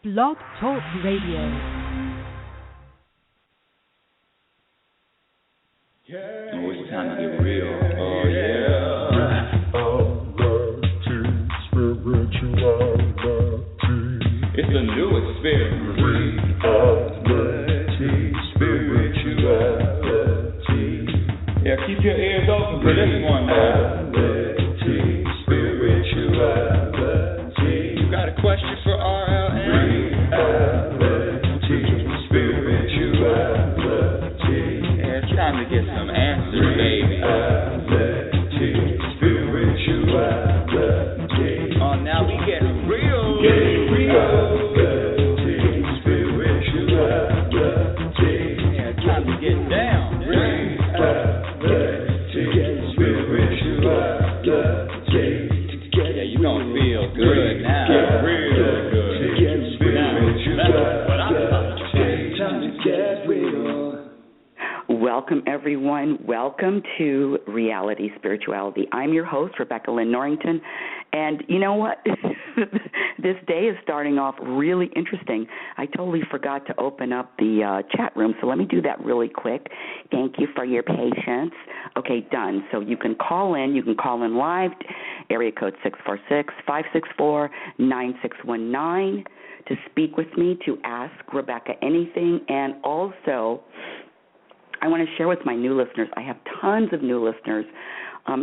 Blog Talk Radio. Oh, it's time to get real. Oh, yeah. It's a new experience. Reality, yeah, keep your ears open for this one now. You got a question for RLN? Yeah, it's time to get some answers, baby. Oh, now we get real. Yeah, it's time to get down. Yeah, you gonna feel good now. Real good. Now, that's what I'm talking about. Time to get real. Welcome, everyone. Welcome to Reality Spirituality. I'm your host, Rebecca Lynn Norrington, and you know what? This day is starting off really interesting. I totally forgot to open up the chat room, so let me do that really quick. Thank you for your patience. Okay, done. So you can call in. You can call in live, area code 646-564-9619 to speak with me, to ask Rebecca anything, and also I want to share with my new listeners. I have tons of new listeners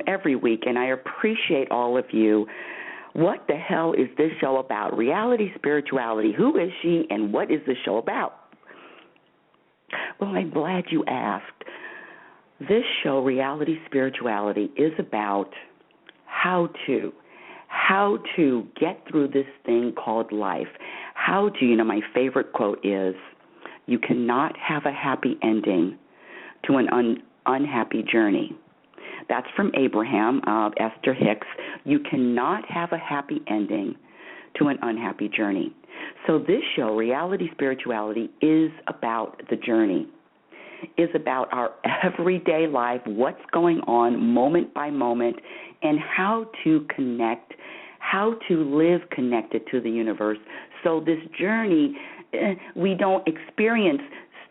every week, and I appreciate all of you. What the hell is this show about? Reality Spirituality. Who is she, and what is this show about? Well, I'm glad you asked. This show, Reality Spirituality, is about how to get through this thing called life. How to, my favorite quote is, you cannot have a happy ending to an unhappy journey. That's from Abraham, Esther Hicks. You cannot have a happy ending to an unhappy journey. So this show, Reality Spirituality, is about the journey, is about our everyday life, what's going on moment by moment, and how to connect, how to live connected to the universe. So this journey, we don't experience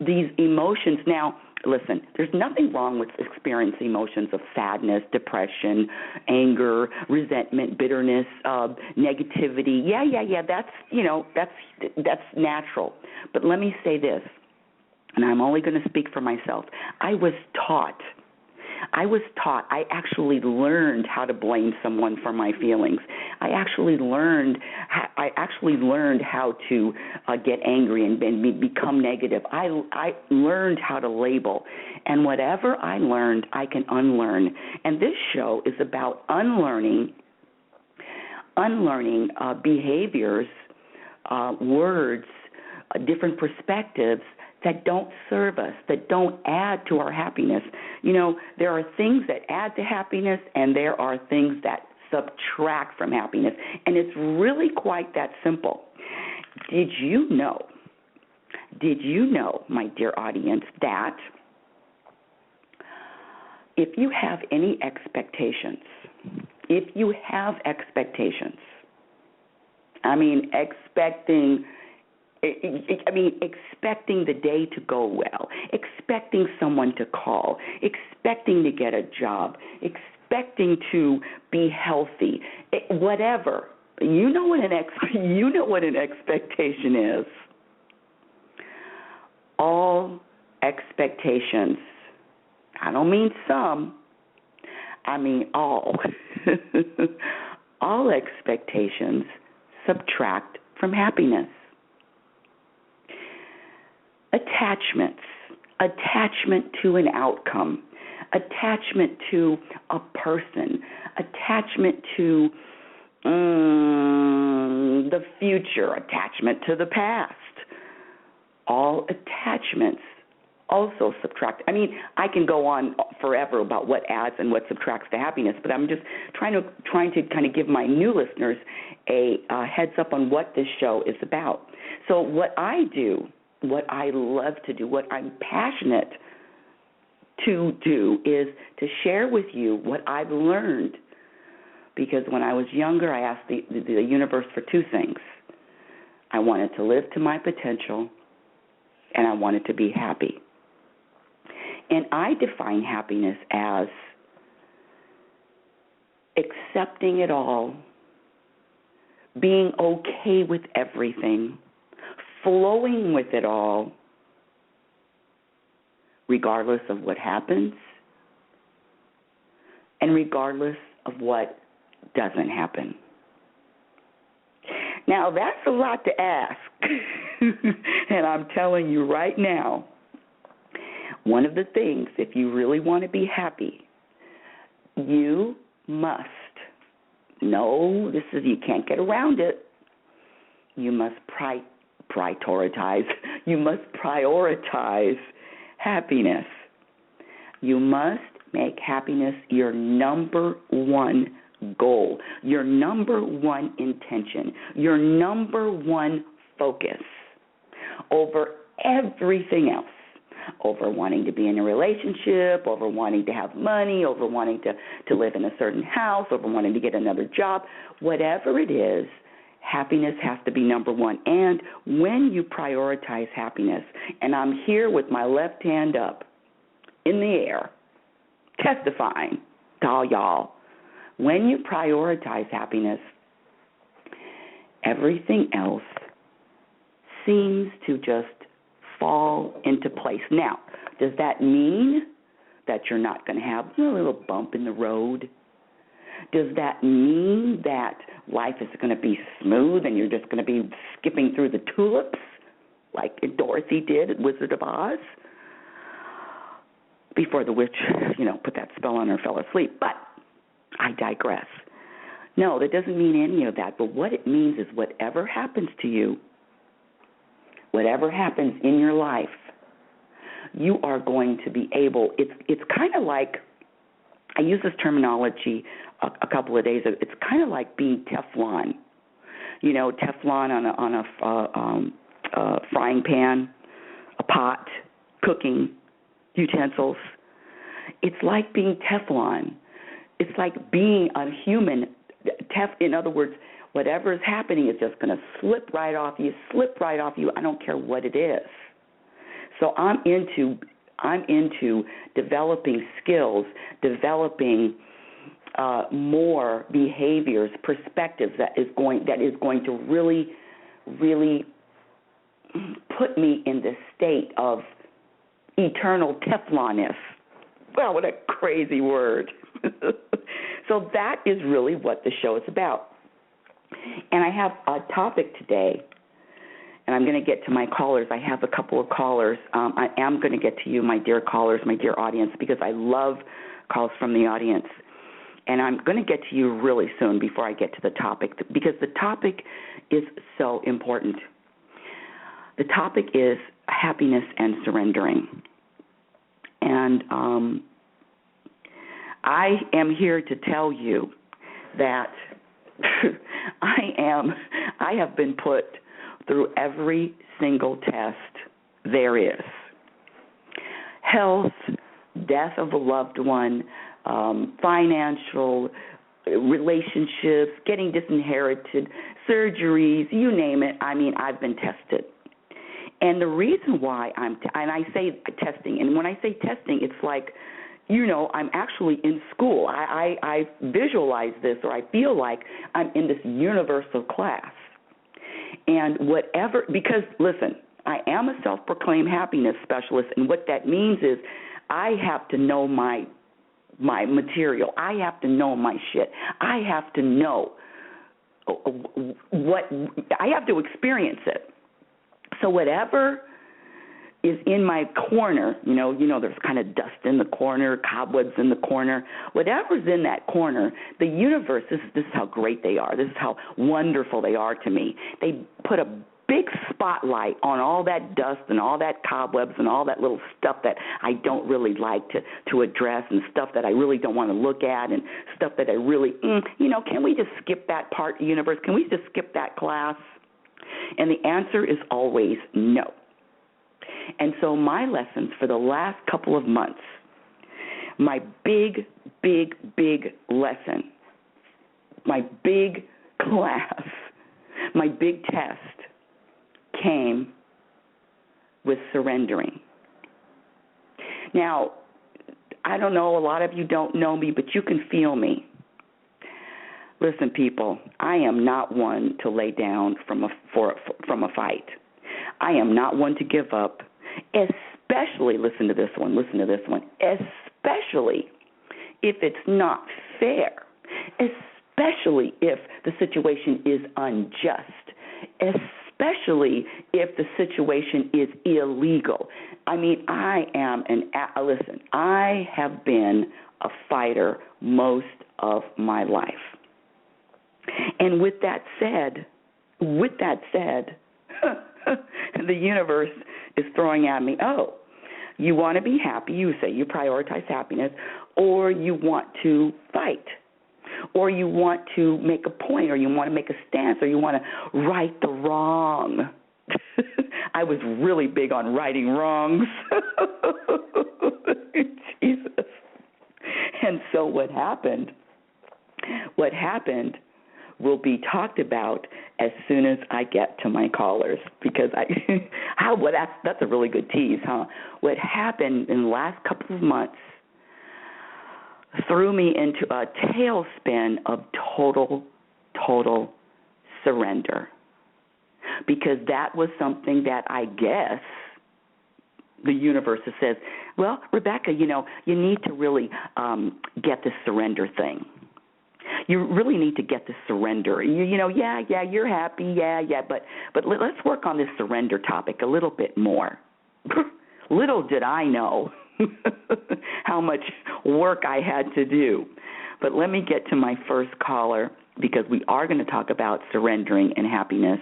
these emotions. Now, listen, there's nothing wrong with experiencing emotions of sadness, depression, anger, resentment, bitterness, negativity. Yeah. That's natural. But let me say this, and I'm only going to speak for myself. I actually learned how to blame someone for my feelings. I actually learned how to get angry and become negative. I learned how to label. And whatever I learned, I can unlearn. And this show is about unlearning behaviors, words, different perspectives that don't serve us, that don't add to our happiness. There are things that add to happiness, and there are things that subtract from happiness. And it's really quite that simple. Did you know, my dear audience, that if you have any expectations, expecting the day to go well, expecting someone to call, expecting to get a job, expecting to be healthy, whatever. You know what an expectation is. All expectations, I don't mean some, I mean all. All expectations subtract from happiness. Attachment to an outcome, attachment to a person, attachment to the future, attachment to the past. All attachments also subtract. I can go on forever about what adds and what subtracts to happiness, but I'm just trying to kind of give my new listeners a heads up on what this show is about. So what I do, what I love to do, what I'm passionate to do is to share with you what I've learned. Because when I was younger, I asked the universe for two things. I wanted to live to my potential, and I wanted to be happy. And I define happiness as accepting it all, being okay with everything, flowing with it all, regardless of what happens and regardless of what doesn't happen. Now, that's a lot to ask, and I'm telling you right now, one of the things, if you really want to be happy, you must, you can't get around it, you must prioritize happiness. You must make happiness your number one goal, your number one intention, your number one focus over everything else, over wanting to be in a relationship, over wanting to have money, over wanting to live in a certain house, over wanting to get another job, whatever it is, happiness has to be number one. And when you prioritize happiness, and I'm here with my left hand up in the air, testifying to all y'all, when you prioritize happiness, everything else seems to just fall into place. Now, does that mean that you're not going to have a little bump in the road? Does that mean that life is going to be smooth and you're just going to be skipping through the tulips like Dorothy did at Wizard of Oz before the witch, put that spell on her, fell asleep? But I digress. No, that doesn't mean any of that. But what it means is whatever happens to you, whatever happens in your life, you are going to be able, it's kind of like, I used this terminology a couple of days ago, it's kind of like being Teflon. Teflon on a frying pan, a pot, cooking utensils. It's like being Teflon. It's like being a human. In other words, whatever is happening is just going to slip right off you. I don't care what it is. So I'm into developing skills, developing more behaviors, perspectives that is going to really, really put me in the state of eternal Teflonness. Wow, what a crazy word. So that is really what the show is about. And I have a topic today, and I'm going to get to my callers. I have a couple of callers. I am going to get to you, my dear callers, my dear audience, because I love calls from the audience. And I'm going to get to you really soon before I get to the topic, because the topic is so important. The topic is happiness and surrendering. And I am here to tell you that I have been put through every single test there is. Health, death of a loved one, financial, relationships, getting disinherited, surgeries, you name it. I've been tested. And the reason why and I say testing, and when I say testing, it's like, I'm actually in school. I visualize this, or I feel like I'm in this universal class. And because listen, I am a self-proclaimed happiness specialist, and what that means is I have to know my material. I have to know my shit. I have to know I have to experience it. So whatever is in my corner, there's kind of dust in the corner, cobwebs in the corner, whatever's in that corner, the universe, this is how great they are. This is how wonderful they are to me. They put a big spotlight on all that dust and all that cobwebs and all that little stuff that I don't really like to address, and stuff that I really don't want to look at, and stuff that I really, can we just skip that part, universe? Can we just skip that class? And the answer is always no. And so my lessons for the last couple of months, my big, big, big lesson, my big class, my big test came with surrendering. Now, I don't know, a lot of you don't know me, but you can feel me. Listen, people, I am not one to lay down from a fight. I am not one to give up, especially, listen to this one, especially if it's not fair, especially if the situation is unjust, especially if the situation is illegal. I mean, I have been a fighter most of my life. And with that said, the universe is throwing at me, oh, you want to be happy, you say you prioritize happiness, or you want to fight, or you want to make a point, or you want to make a stance, or you want to right the wrong. I was really big on righting wrongs. Jesus. And so what happened will be talked about as soon as I get to my callers, because that's a really good tease, huh? What happened in the last couple of months threw me into a tailspin of total surrender, because that was something that I guess the universe says, well, Rebecca, you need to really get this surrender thing. You really need to get the surrender. You're happy, but let's work on this surrender topic a little bit more. Little did I know how much work I had to do. But let me get to my first caller, because we are going to talk about surrendering and happiness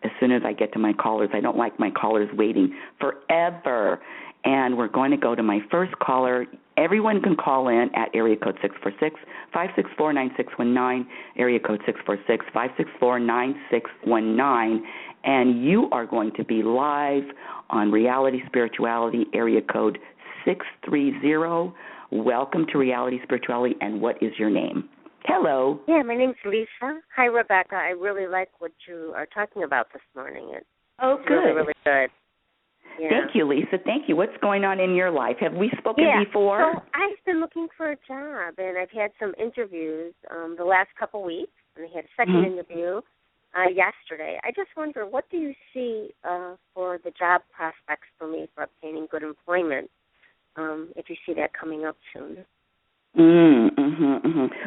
as soon as I get to my callers. I don't like my callers waiting forever. And we're going to go to my first caller. Everyone can call in at area code 646-564-9619, area code 646-564-9619, and you are going to be live on Reality Spirituality, area code 630. Welcome to Reality Spirituality, and what is your name? Hello. Yeah, my name's Lisa. Hi, Rebecca. I really like what you are talking about this morning. It's good. Really, really good. Yeah. Thank you, Lisa. Thank you. What's going on in your life? Have we spoken before? So I've been looking for a job, and I've had some interviews the last couple weeks, and I had a second interview yesterday. I just wonder, what do you see for the job prospects for me for obtaining good employment, if you see that coming up soon?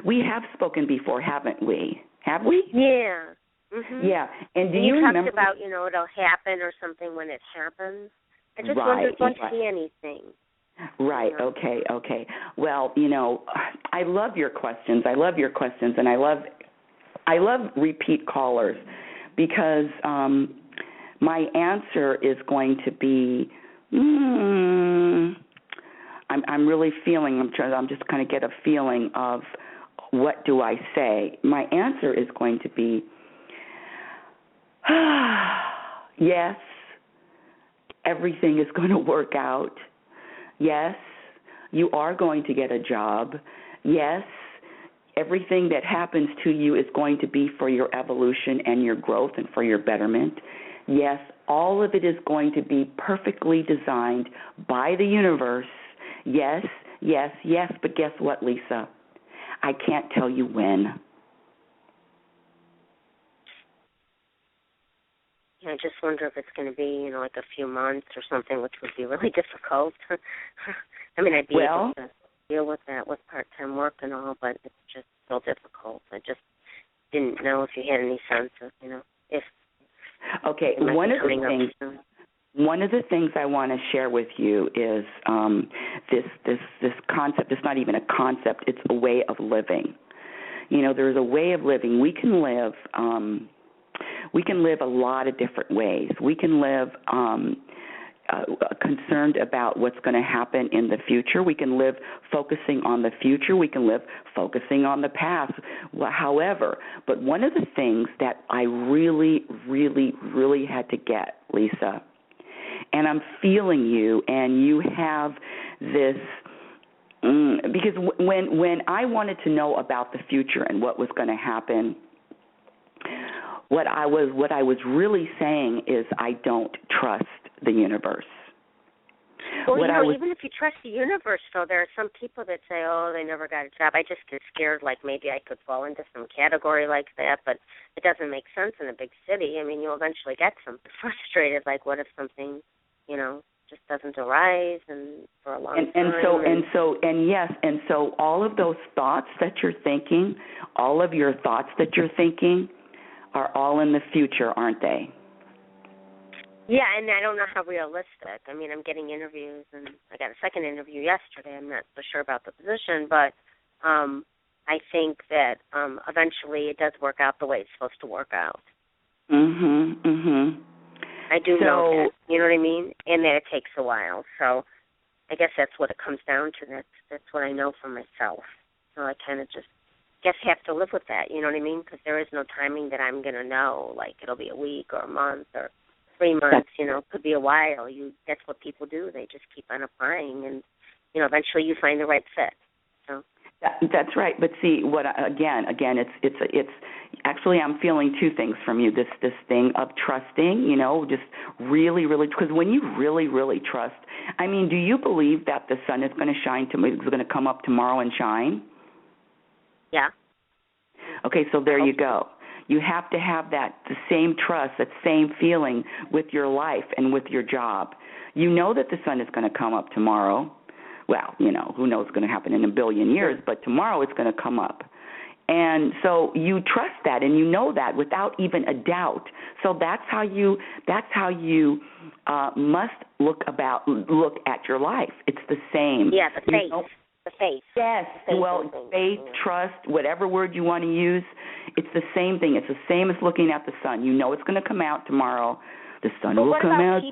We have spoken before, haven't we? Have we? Yeah. Mm-hmm. Yeah, and do you remember? talked about, it'll happen or something when it happens. I just wonder if you see anything. Right, okay. Well, I love your questions. And I love repeat callers, because my answer is going to be, I'm really feeling, I'm just kind of get a feeling of what do I say. My answer is going to be, yes, everything is going to work out. Yes, you are going to get a job. Yes, everything that happens to you is going to be for your evolution and your growth and for your betterment. Yes, all of it is going to be perfectly designed by the universe. Yes, but guess what, Lisa? I can't tell you when. I just wonder if it's going to be, like a few months or something, which would be really difficult. I mean, I'd be able to deal with that with part-time work and all, but it's just so difficult. I just didn't know if you had any sense of, if okay, one of the things I want to share with you is this concept. It's not even a concept. It's a way of living. There's a way of living. We can live a lot of different ways. We can live concerned about what's going to happen in the future. We can live focusing on the future. We can live focusing on the past. However, but one of the things that I really, really, really had to get, Lisa, and I'm feeling you, and you have this, because when I wanted to know about the future and what was going to happen, what I was really saying is I don't trust the universe. Well, even if you trust the universe, though, there are some people that say, oh, they never got a job. I just get scared, like maybe I could fall into some category like that, but it doesn't make sense in a big city. I mean, you'll eventually get something frustrated, like what if something, just doesn't arise and for a long time. So all of those thoughts that you're thinking, all of your thoughts that you're thinking are all in the future, aren't they? Yeah, and I don't know how realistic. I mean, I'm getting interviews, and I got a second interview yesterday. I'm not so sure about the position, but I think that eventually it does work out the way it's supposed to work out. I do know that, you know what I mean? And that it takes a while. So I guess that's what it comes down to. That's what I know for myself. So I kind of just have to live with that, you know what I mean? Because there is no timing that I'm going to know, like it'll be a week or a month or 3 months, could be a while. That's what people do. They just keep on applying, and, eventually you find the right fit. So that's right. But see, again, it's actually I'm feeling two things from you. This thing of trusting, just really, really, because when you really, really trust, I mean, do you believe that the sun is going to shine is going to come up tomorrow and shine? Yeah. Okay, so there you go. You have to have the same trust, that same feeling with your life and with your job. You know that the sun is going to come up tomorrow. Well, who knows what's going to happen in a billion years, but tomorrow it's going to come up. And so you trust that, and you know that without even a doubt. So that's how you must look at your life. It's the same. Yeah, the faith. The faith. Yes. Faith, trust, whatever word you want to use, it's the same thing. It's the same as looking at the sun. You know it's going to come out tomorrow. The sun will come out.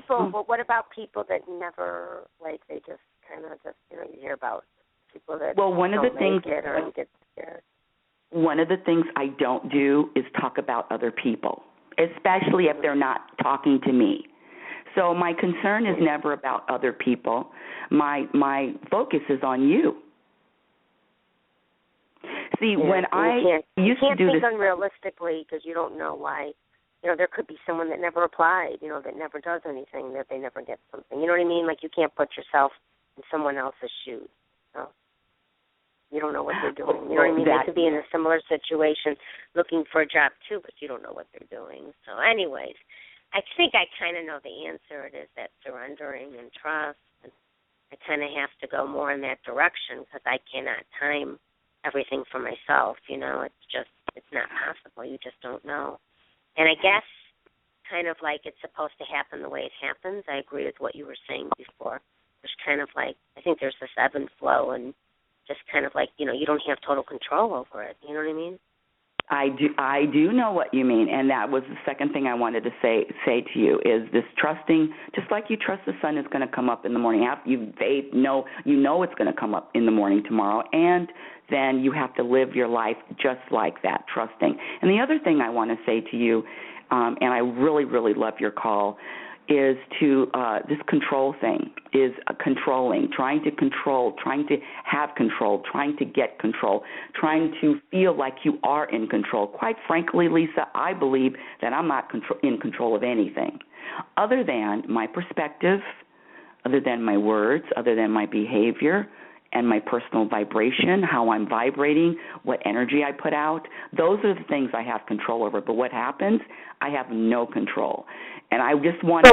What about people that never, they just kind of you hear about people that one of the things get scared. One of the things I don't do is talk about other people, especially if they're not talking to me. So my concern is never about other people. My focus is on you. See, when I used to do this, you can't think unrealistically because you don't know why. There could be someone that never applied, that never does anything, that they never get something. You know what I mean? Like you can't put yourself in someone else's shoes. So you don't know what they're doing. You know what I mean? They could be in a similar situation looking for a job too, but you don't know what they're doing. So anyways, I think I kind of know the answer. It is that surrendering and trust. And I kind of have to go more in that direction because I cannot time everything for myself. It's not possible. You just don't know. And I guess kind of like it's supposed to happen the way it happens. I agree with what you were saying before. There's kind of like, I think there's this ebb and flow and just kind of like, you don't have total control over it. You know what I mean? I do know what you mean, and that was the second thing I wanted to say to you is this trusting, just like you trust the sun is going to come up in the morning. You know it's going to come up in the morning tomorrow, and then you have to live your life just like that, trusting. And the other thing I want to say to you, and I really, really love your call, is to this control thing, is controlling, trying to control, trying to have control, trying to get control, trying to feel like you are in control. Quite frankly, Lisa, I believe that I'm not in control of anything other than my perspective, other than my words, other than my behavior, and my personal vibration, how I'm vibrating, what energy I put out. Those are the things I have control over. But what happens, I have no control. And I just want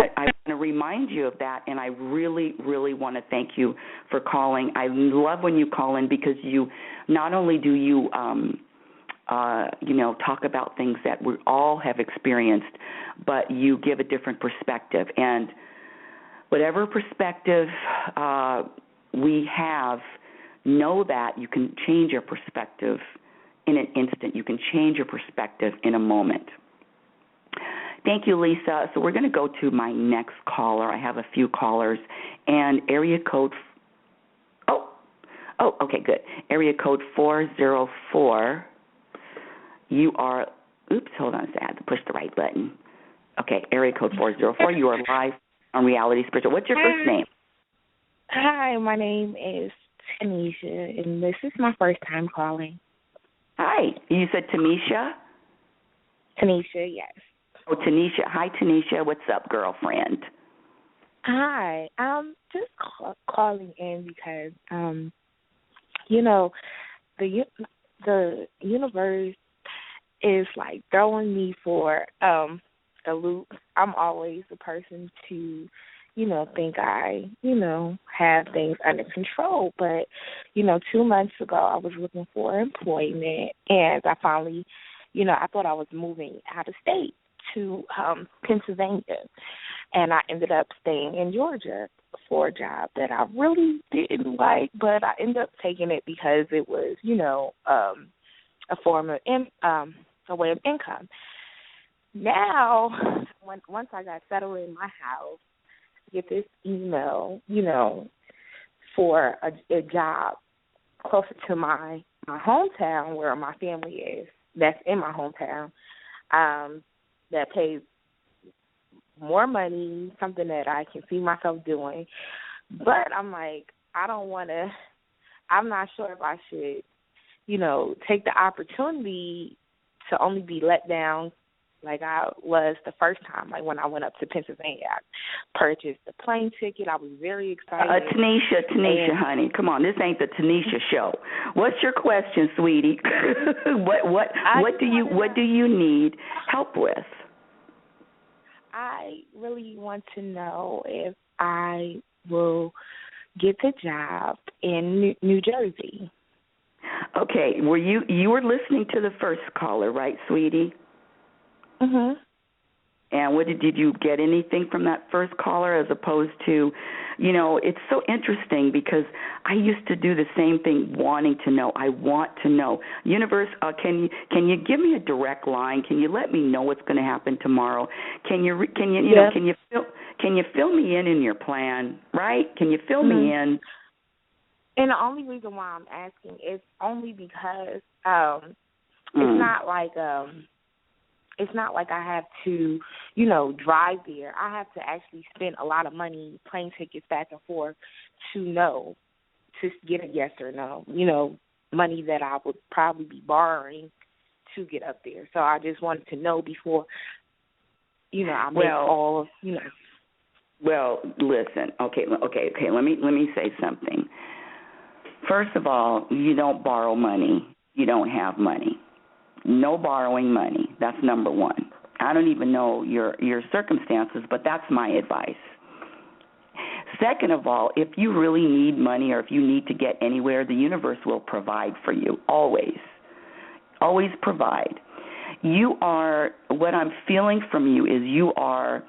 to remind you of that, and I really, really want to thank you for calling. I love when you call in because you not only do you, talk about things that we all have experienced, but you give a different perspective. And whatever perspective we have, know that you can change your perspective in an instant. You can change your perspective in a moment. Thank you, Lisa. So we're going to go to my next caller. I have a few callers. And area code, okay, good. Area code 404. You are, hold on a second. I have to push the right button. Okay, area code 404. You are live on Reality Spiritual. What's your first name? Hi, my name is Tanisha, and this is my first time calling. Hi. You said Tamisha? Tanisha, yes. Oh, Tanisha. Hi, Tanisha. What's up, girlfriend? Hi. I'm just calling in because, you know, the universe is like throwing me for a loop. I'm always the person to, think I, have things under control. But, 2 months ago I was looking for employment, and I finally, I thought I was moving out of state to Pennsylvania, and I ended up staying in Georgia for a job that I really didn't like, but I ended up taking it because it was, a form of a way of income. Now, once I got settled in my house, I get this email, for a job closer to my hometown where my family is. That's in my hometown. That pays more money, something that I can see myself doing. But I'm like, I'm not sure if I should, take the opportunity to only be let down like I was the first time, like when I went up to Pennsylvania. I purchased the plane ticket. I was very excited. Tanisha, honey, come on. This ain't the Tanisha show. What's your question, sweetie? What do you need help with? I really want to know if I will get the job in New Jersey. Okay, you were listening to the first caller, right, sweetie? Mhm. And did you get anything from that first caller as opposed to, it's so interesting because I used to do the same thing, wanting to know. I want to know. Universe, can you give me a direct line? Can you let me know what's going to happen tomorrow? Can you fill me in your plan, right? Can you fill me in? And the only reason why I'm asking is only because it's not like I have to, drive there. I have to actually spend a lot of money, plane tickets back and forth to get a yes or no, money that I would probably be borrowing to get up there. So I just wanted to know before, I make all of, Well, listen, okay, let me say something. First of all, you don't borrow money. You don't have money. No borrowing money. That's number one. I don't even know your circumstances, but that's my advice. Second of all, if you really need money or if you need to get anywhere, the universe will provide for you, always. Always provide. What I'm feeling from you is you are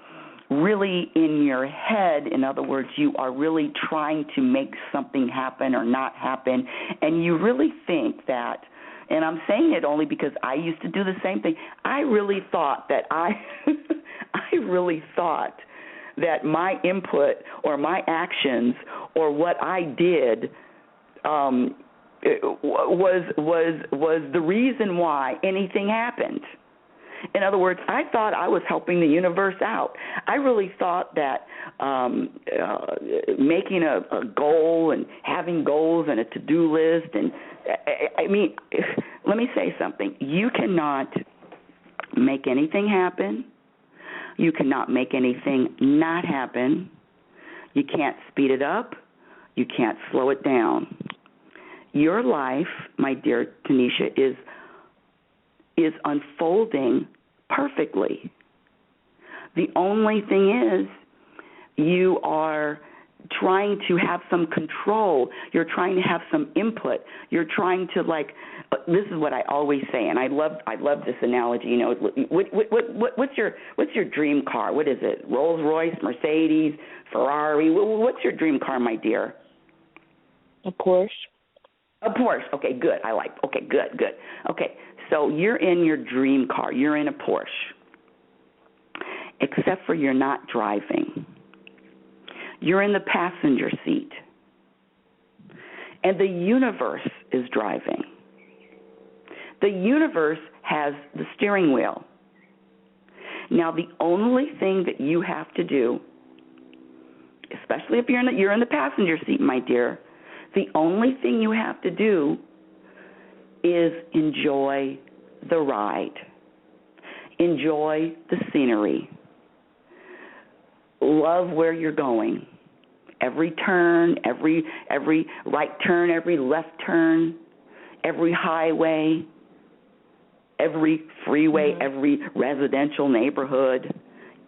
really in your head. In other words, you are really trying to make something happen or not happen, and you really think that, and I'm saying it only because I used to do the same thing. I really thought that that my input or my actions or what I did was the reason why anything happened. In other words, I thought I was helping the universe out. I really thought that making a goal and having goals and a to-do list, and I mean, let me say something. You cannot make anything happen. You cannot make anything not happen. You can't speed it up. You can't slow it down. Your life, my dear Tanisha, is unfolding perfectly. The only thing is you are trying to have some control. You're trying to have some input. You're trying to, this is what I always say, and I love this analogy. What's your dream car? What is it? Rolls Royce, Mercedes, Ferrari? What's your dream car, my dear? A Porsche. A Porsche. Okay, good. Okay, good. Okay, so you're in your dream car. You're in a Porsche, except for you're not driving. You're in the passenger seat, and the universe is driving. The universe has the steering wheel. Now, the only thing that you have to do, especially if you're in the passenger seat, my dear, the only thing you have to do is enjoy the ride. Enjoy the scenery. Love where you're going. Every turn, every right turn, every left turn, every highway, every freeway, every residential neighborhood.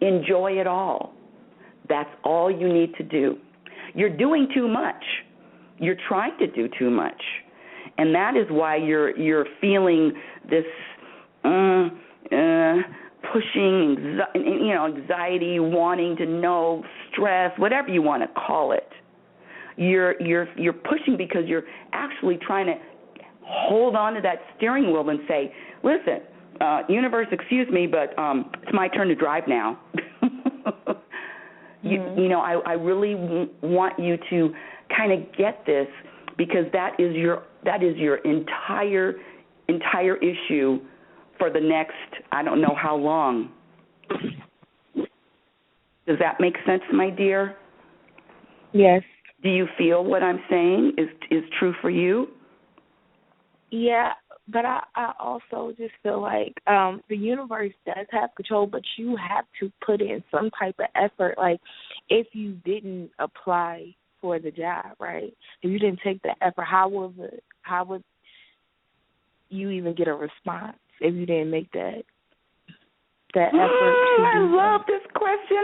Enjoy it all. That's all you need to do. You're doing too much. You're trying to do too much. And that is why you're feeling this pushing, anxiety, wanting to know, stress, whatever you want to call it. You're pushing because you're actually trying to hold on to that steering wheel and say, listen, universe, excuse me, but it's my turn to drive now. I really want you to kind of get this, because that is your entire issue for the next, I don't know how long. Does that make sense, my dear? Yes. Do you feel what I'm saying is true for you? Yeah, but I also just feel like the universe does have control, but you have to put in some type of effort. Like, if you didn't apply for the job, right? If you didn't take the effort, how would you even get a response if you didn't make that effort? I love this question.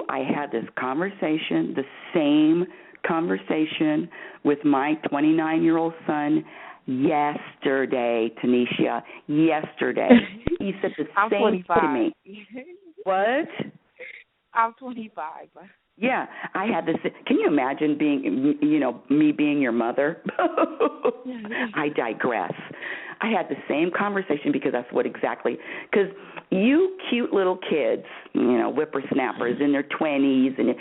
I had this conversation, the same conversation with my 29-year-old son yesterday, Tanisha. Yesterday. He said the same 25. to me. What? I'm 25. Yeah, I had this. Can you imagine being, me being your mother? I digress. I had the same conversation because that's because you cute little kids, whippersnappers in their 20s and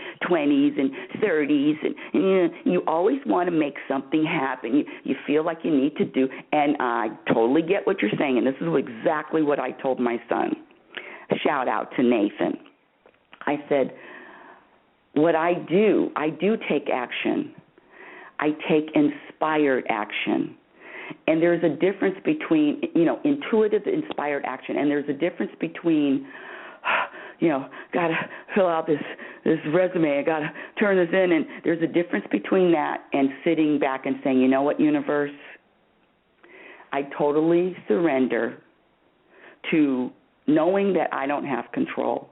30s, and you always want to make something happen. You feel like you need to do, and I totally get what you're saying, and this is exactly what I told my son. Shout out to Nathan. I said, what I do take action. I take inspired action. And there's a difference between, intuitive, inspired action, and there's a difference between, got to fill out this resume, I got to turn this in, and there's a difference between that and sitting back and saying, you know what, universe, I totally surrender to knowing that I don't have control.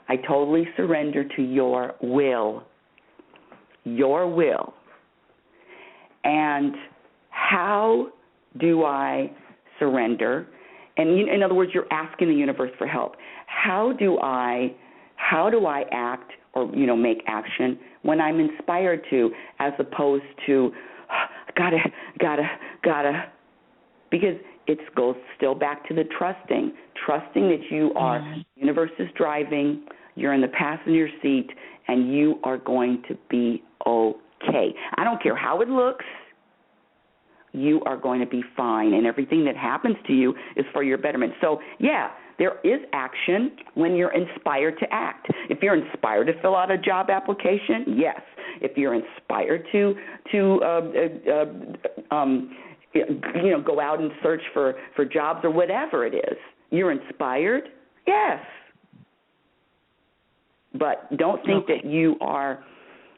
I totally surrender to your will. Your will. And how do I surrender? And in other words, you're asking the universe for help. How do I act or make action when I'm inspired to, as opposed to gotta, because it goes still back to the trusting that you are. Universe is driving, you're in the passenger seat, and you are going to be okay. I don't care how it looks. You are going to be fine, and everything that happens to you is for your betterment. So, yeah, there is action when you're inspired to act. If you're inspired to fill out a job application, yes. If you're inspired to go out and search for jobs or whatever it is, you're inspired, yes. But don't think that you are,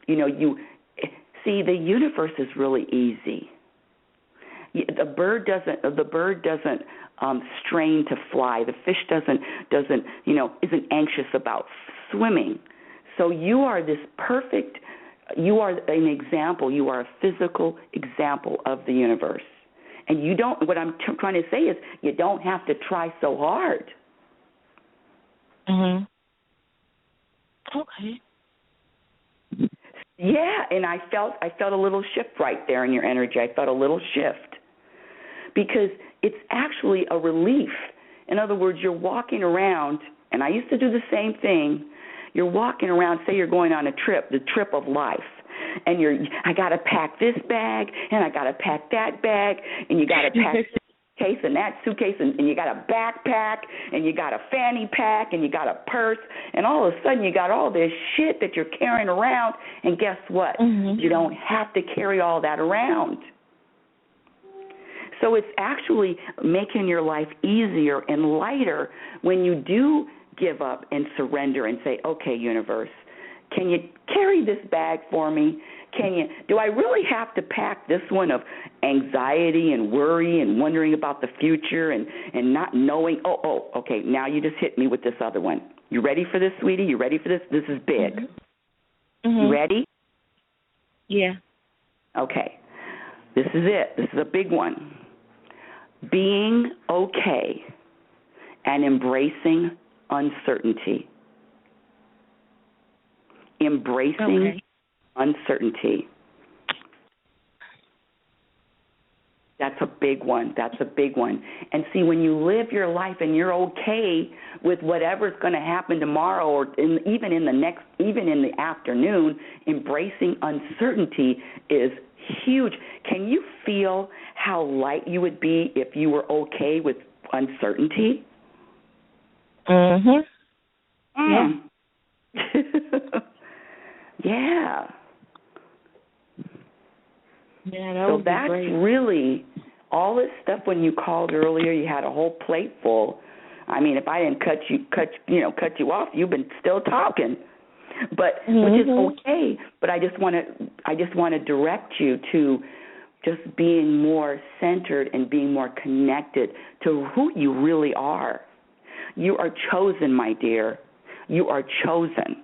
see, the universe is really easy. The bird doesn't strain to fly. The fish isn't anxious about swimming. So you are this perfect. You are an example. You are a physical example of the universe. And you don't. What I'm trying to say is, you don't have to try so hard. Mhm. Okay. Yeah, and I felt a little shift right there in your energy. I felt a little shift. Because it's actually a relief. In other words, you're walking around, and I used to do the same thing. You're walking around, say you're going on a trip, the trip of life, and I got to pack this bag, and I got to pack that bag, and you got to pack this suitcase and that suitcase, and you got a backpack, and you got a fanny pack, and you got a purse, and all of a sudden you got all this shit that you're carrying around, and guess what? You don't have to carry all that around. So it's actually making your life easier and lighter when you do give up and surrender and say, okay, universe, can you carry this bag for me? Do I really have to pack this one of anxiety and worry and wondering about the future and not knowing, okay, now you just hit me with this other one. You ready for this, sweetie? You ready for this? This is big. Mm-hmm. You ready? Yeah. Okay. This is it. This is a big one. Being okay and embracing uncertainty. Embracing uncertainty. That's a big one. That's a big one. And see, when you live your life and you're okay with whatever's going to happen tomorrow, or even in the afternoon, embracing uncertainty is huge. Can you feel how light you would be if you were okay with uncertainty? Mhm. Yeah. Yeah. Yeah, that so would be that's great. really all this stuff. When you called earlier, you had a whole plate full. I mean, if I didn't cut you off, you've been still talking. But which is okay. But I just want to direct you to just being more centered and being more connected to who you really are. You are chosen, my dear. You are chosen.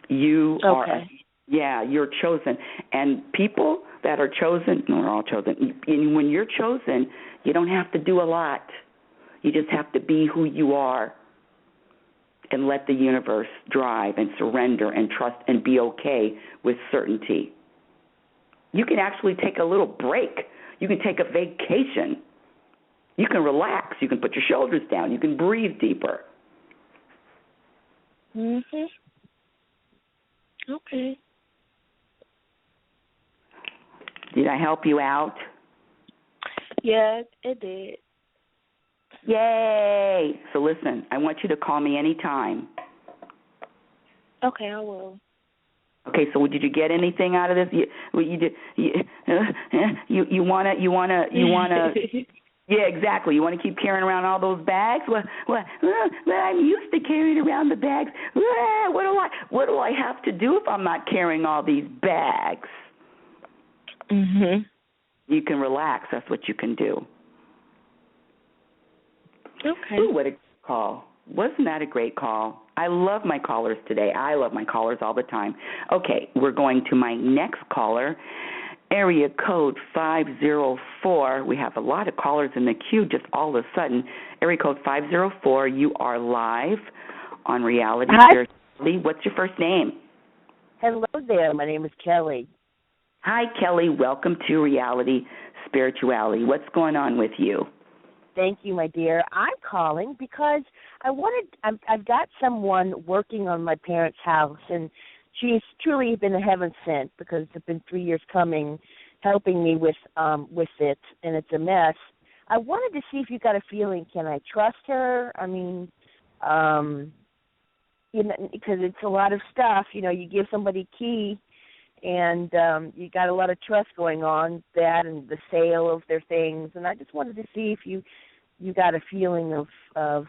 You are. Yeah, you're chosen. And people that are chosen, we're all chosen. And when you're chosen, you don't have to do a lot. You just have to be who you are and let the universe drive and surrender and trust and be okay with certainty. You can actually take a little break. You can take a vacation. You can relax. You can put your shoulders down. You can breathe deeper. Mhm. Okay. Did I help you out? Yeah, it did. Yay! So listen, I want you to call me anytime. Okay, I will. Okay, so did you get anything out of this? You wanna. Yeah, exactly. You want to keep carrying around all those bags? Well, I'm used to carrying around the bags. What do I have to do if I'm not carrying all these bags? Mhm. You can relax. That's what you can do. Okay. Ooh, what a call. Wasn't that a great call? I love my callers today. I love my callers all the time. Okay, we're going to my next caller, area code 504. We have a lot of callers in the queue just all of a sudden. Area code 504, you are live on Reality Spirituality. What's your first name? Hello there. My name is Kelly. Hi, Kelly. Welcome to Reality Spirituality. What's going on with you? Thank you, my dear. I'm calling because I've got someone working on my parents' house, and she's truly been a heaven sent because it's been 3 years coming, helping me with it, and it's a mess. I wanted to see if you got a feeling. Can I trust her? I mean, because it's a lot of stuff. You give somebody a key, and you got a lot of trust going on, that and the sale of their things. And I just wanted to see if you got a feeling of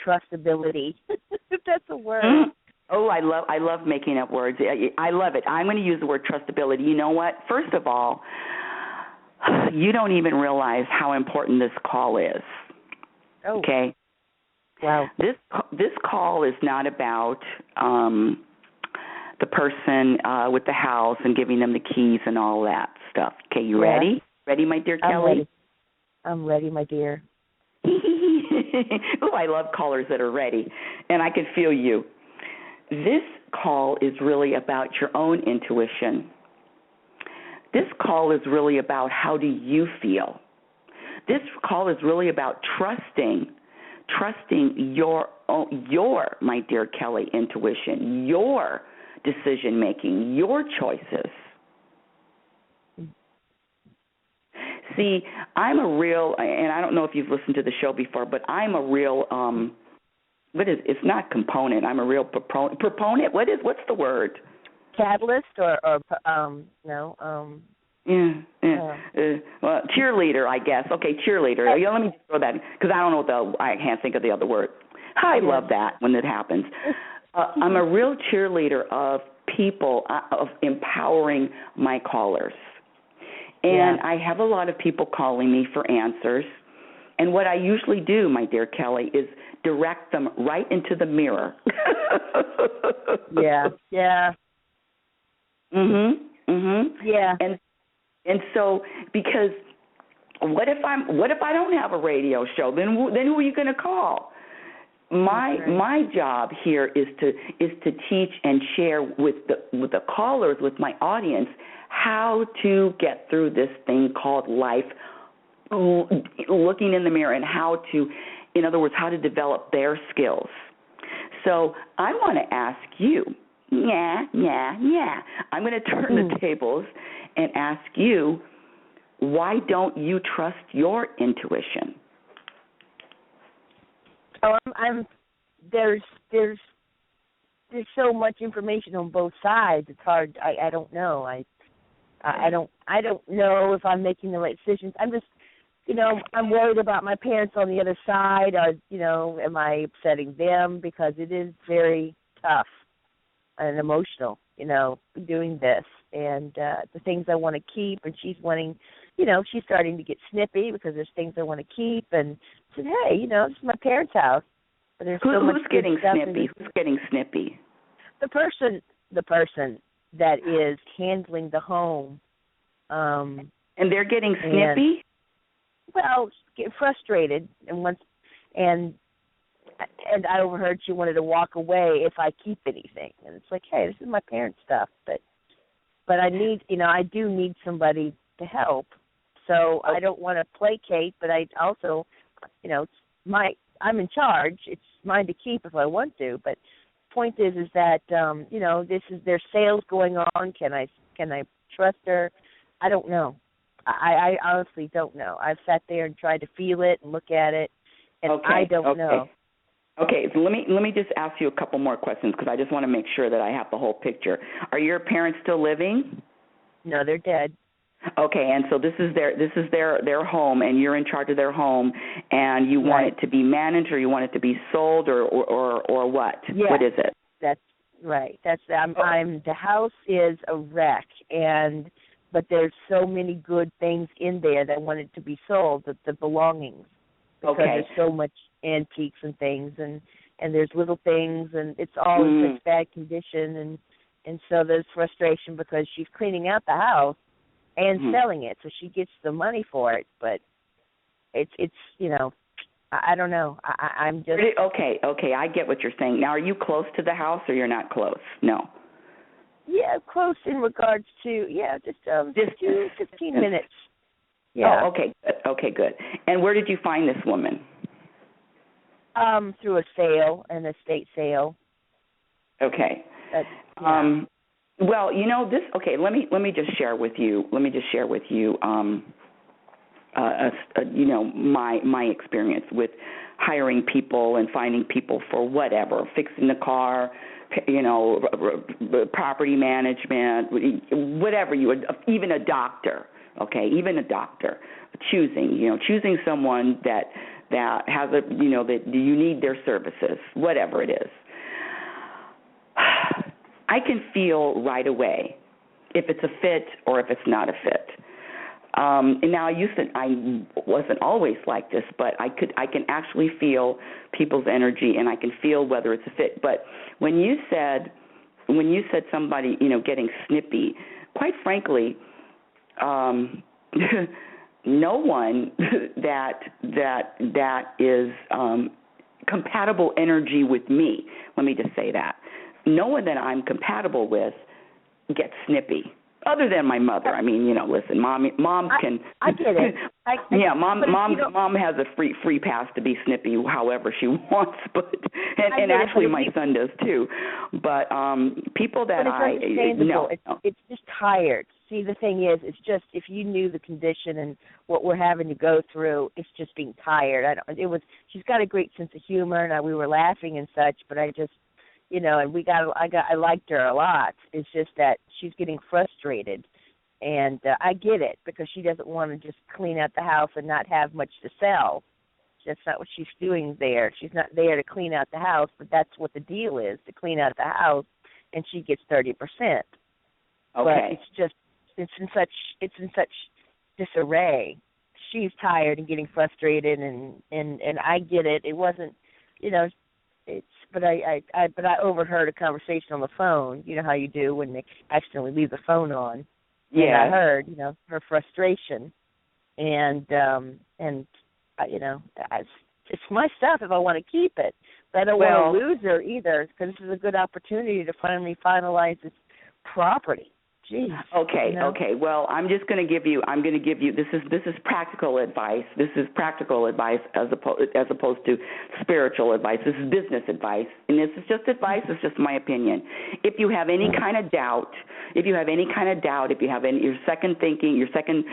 trustability, if that's a word. Oh, I love making up words. I love it. I'm going to use the word trustability. You know what? First of all, you don't even realize how important this call is. Oh. Okay? Wow. This call is not about the person with the house and giving them the keys and all that stuff. Okay, you ready? Ready, my dear Kelly? I'm ready, my dear. Oh, I love callers that are ready, and I can feel you. This call is really about your own intuition. This call is really about how do you feel. This call is really about trusting your, my dear Kelly, intuition, your decision-making, your choices. See, I'm a real, and I don't know if you've listened to the show before, but I'm a real, it's not component. I'm a real proponent. What's the word? Catalyst or no. Well, cheerleader, I guess. Okay, cheerleader. Yeah, let me just throw that because I don't know I can't think of the other word. I love that when it happens. I'm a real cheerleader of people, of empowering my callers. And I have a lot of people calling me for answers. And what I usually do, my dear Kelly, is direct them right into the mirror. Yeah. Yeah. And so, because what if I don't have a radio show? Then who are you going to call? My job here is to teach and share with the callers, with my audience, how to get through this thing called life, looking in the mirror, and how to, in other words, how to develop their skills. So I want to ask you, I'm going to turn the tables and ask you, why don't you trust your intuition? There's so much information on both sides. It's hard. I don't know. I don't know if I'm making the right decisions. I'm just, I'm worried about my parents on the other side. Am I upsetting them? Because it is very tough and emotional, doing this. And the things I want to keep, and she's wanting, she's starting to get snippy because there's things I want to keep. And I said, hey, this is my parents' house. But there's so much Who's getting snippy? Who's getting snippy? The person that is handling the home. And they're getting snippy? Well, get frustrated, and I overheard she wanted to walk away if I keep anything, and it's like, hey, this is my parents' stuff, but I need, I do need somebody to help, so I don't want to placate, but I also, I'm in charge. It's mine to keep if I want to, but the point is that there's sales going on. Can I trust her? I don't know. I honestly don't know. I've sat there and tried to feel it and look at it, and I don't know. Okay, so let me just ask you a couple more questions because I just want to make sure that I have the whole picture. Are your parents still living? No, they're dead. Okay, and so this is their home, and you're in charge of their home, and you want it to be managed, or you want it to be sold, or what? Yeah, what is it? That's right. I'm the house is a wreck, but there's so many good things in there that want it to be sold, the belongings, because there's so much antiques and things, and there's little things, and it's all in such bad condition, and so there's frustration because she's cleaning out the house and selling it, so she gets the money for it, but it's I don't know. I'm just okay. I get what you're saying. Now, are you close to the house, or you're not close? No. Yeah, close in regards to just 15 minutes. Yeah. Oh, okay, good. And where did you find this woman? Through an estate sale. Okay. Well, this. Okay, let me just share with you. My experience with hiring people and finding people for whatever, fixing the car, property management, whatever even a doctor. Okay, even a doctor, choosing someone that has that you need their services, whatever it is. I can feel right away if it's a fit or if it's not a fit. And now I wasn't always like this, but I can actually feel people's energy, and I can feel whether it's a fit. But when you said somebody getting snippy, quite frankly, no one that is compatible energy with me. Let me just say that. No one that I'm compatible with gets snippy, other than my mother. I mean, listen, mom can. I get it. Mom has a free pass to be snippy however she wants, but and actually my son does too. But people that it's just tired. See, the thing is, it's just if you knew the condition and what we're having to go through, it's just being tired. She's got a great sense of humor, and we were laughing and such, but I just. And I liked her a lot. It's just that she's getting frustrated, And I get it, because she doesn't want to just clean out the house and not have much to sell. That's not what she's doing there. She's not there to clean out the house, but that's what the deal is, to clean out the house, and she gets 30%. Okay. But it's in such disarray. She's tired and getting frustrated, and I get it. It wasn't, but I overheard a conversation on the phone. You know how you do when they accidentally leave the phone on. Yeah. And I heard, her frustration, and it's my stuff if I want to keep it. But I don't want to lose her either, because this is a good opportunity to finally finalize this property. Jeez. Okay. Well, I'm going to give you this is practical advice. This is practical advice as opposed to spiritual advice. This is business advice. And this is just advice, it's just my opinion. If you have any kind of doubt, if you have any your second thinking, your second,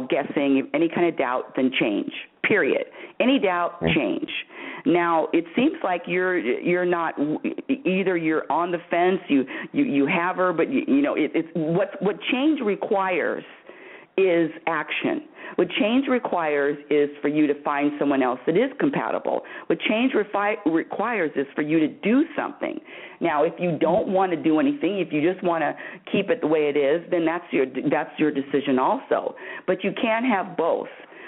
guessing, any kind of doubt, then change. Period. Any doubt, change. Now, it seems like you're not, either you're on the fence, you have her, but it's what change requires is action. What change requires is for you to find someone else that is compatible. What change requires is for you to do something. Now, if you don't want to do anything, if you just want to keep it the way it is, then that's your decision also. But you can't have both.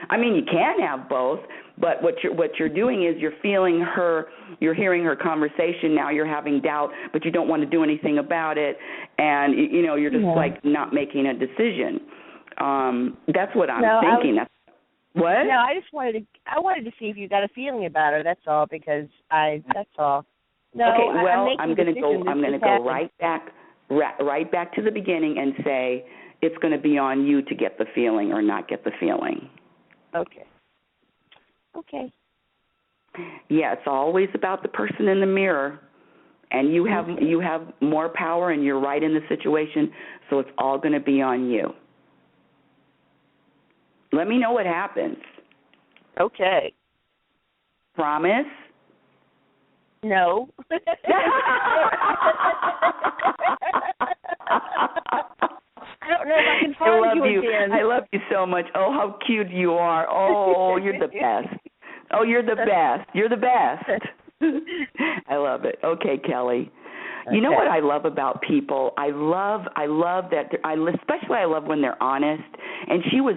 I mean, you can have both, but what you're doing is you're feeling her, you're hearing her conversation. Now you're having doubt, but you don't want to do anything about it, and you're just like not making a decision. That's what I'm thinking. What? No, I wanted to see if you got a feeling about her. That's all, because that's all. No. Okay. Well, I'm going to go right back to the beginning and say it's going to be on you to get the feeling or not get the feeling. Okay. Yeah, it's always about the person in the mirror, and you have more power, and you're right in the situation, so it's all going to be on you. Let me know what happens. Okay. Promise? No. I don't know if I can find you again. I love you so much. Oh, how cute you are. Oh, you're the best. Oh, you're the best. You're the best. I love it. Okay, Kelly. Okay. You know what I love about people? I love that, especially I love when they're honest. And she was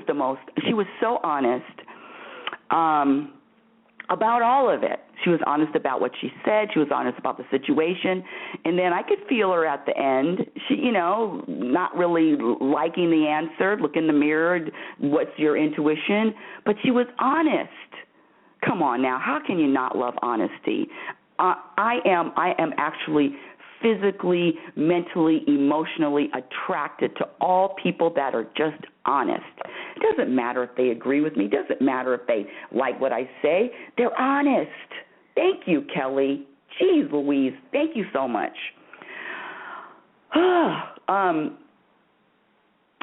so honest about all of it. She was honest about what she said. She was honest about the situation. And then I could feel her at the end. She, not really liking the answer. Look in the mirror. What's your intuition? But she was honest. Come on now. How can you not love honesty? I am actually physically, mentally, emotionally attracted to all people that are just honest. It doesn't matter if they agree with me. It doesn't matter if they like what I say. They're honest. Thank you, Kelly. Jeez Louise, thank you so much. I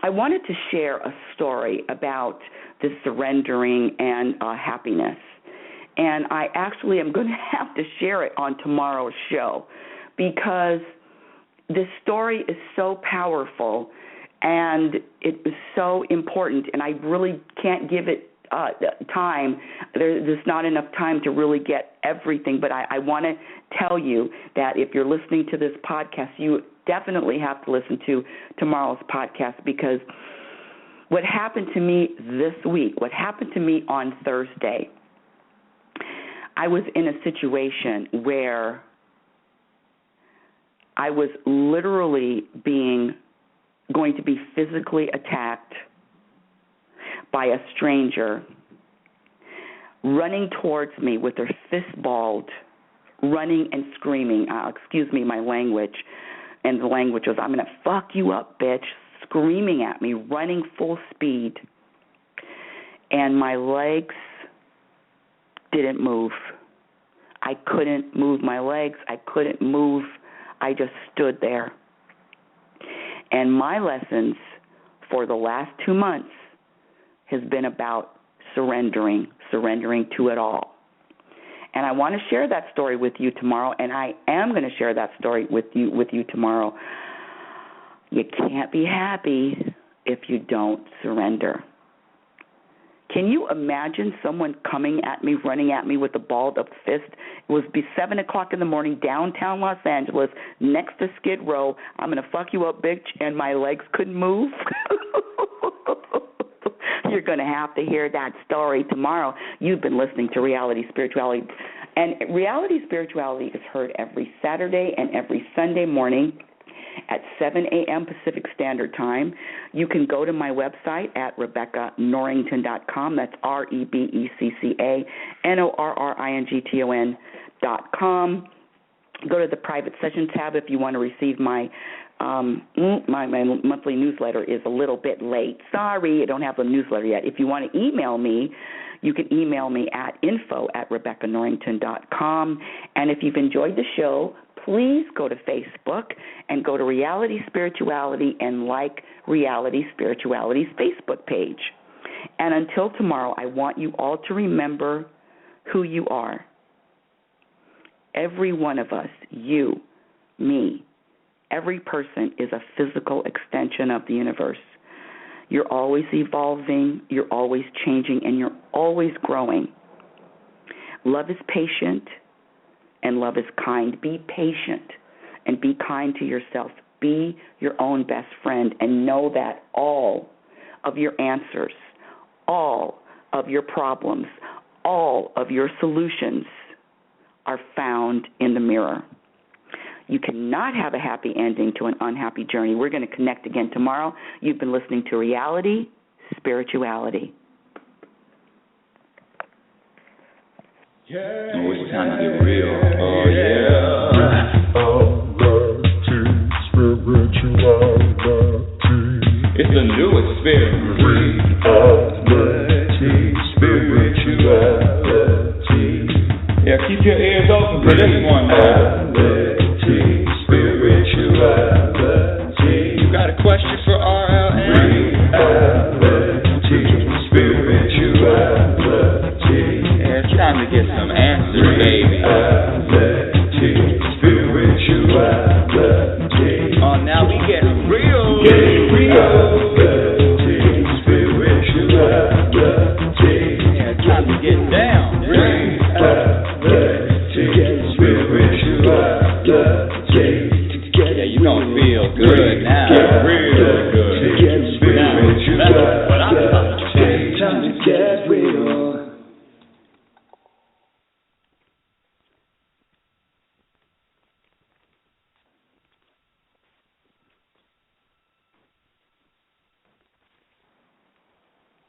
wanted to share a story about the surrendering and happiness. And I actually am going to have to share it on tomorrow's show, because this story is so powerful and it is so important, and I really can't give it time. There's not enough time to really get everything, but I want to tell you that if you're listening to this podcast, you definitely have to listen to tomorrow's podcast, because what happened to me this week, what happened to me on Thursday, I was in a situation where I was literally going to be physically attacked by a stranger running towards me with her fist balled, running and screaming. Excuse me, my language. And the language was, I'm going to fuck you up, bitch, screaming at me, running full speed. And my legs didn't move. I couldn't move my legs. I couldn't move. I just stood there. And my lessons for the last 2 months has been about surrendering to it all. And I want to share that story with you tomorrow, and I am going to share that story with you tomorrow. You can't be happy if you don't surrender. Can you imagine someone coming at me, running at me with a balled up fist? It was 7 o'clock in the morning, downtown Los Angeles, next to Skid Row. I'm going to fuck you up, bitch, and my legs couldn't move. You're going to have to hear that story tomorrow. You've been listening to Reality Spirituality. And Reality Spirituality is heard every Saturday and every Sunday morning at 7 a.m. Pacific Standard Time. You can go to my website at RebeccaNorrington.com. That's RebeccaNorrington.com. Go to the private session tab if you want to receive my my monthly newsletter is a little bit late. Sorry, I don't have a newsletter yet. If you want to email me, you can email me at info@RebeccaNorrington.com. And if you've enjoyed the show, please go to Facebook and go to Reality Spirituality and like Reality Spirituality's Facebook page. And until tomorrow, I want you all to remember who you are. Every one of us, you, me, every person is a physical extension of the universe. You're always evolving, you're always changing, and you're always growing. Love is patient, and love is kind. Be patient and be kind to yourself. Be your own best friend, and know that all of your answers, all of your problems, all of your solutions are found in the mirror. You cannot have a happy ending to an unhappy journey. We're going to connect again tomorrow. You've been listening to Reality Spirituality. Oh, it's time to get real. Oh, yeah.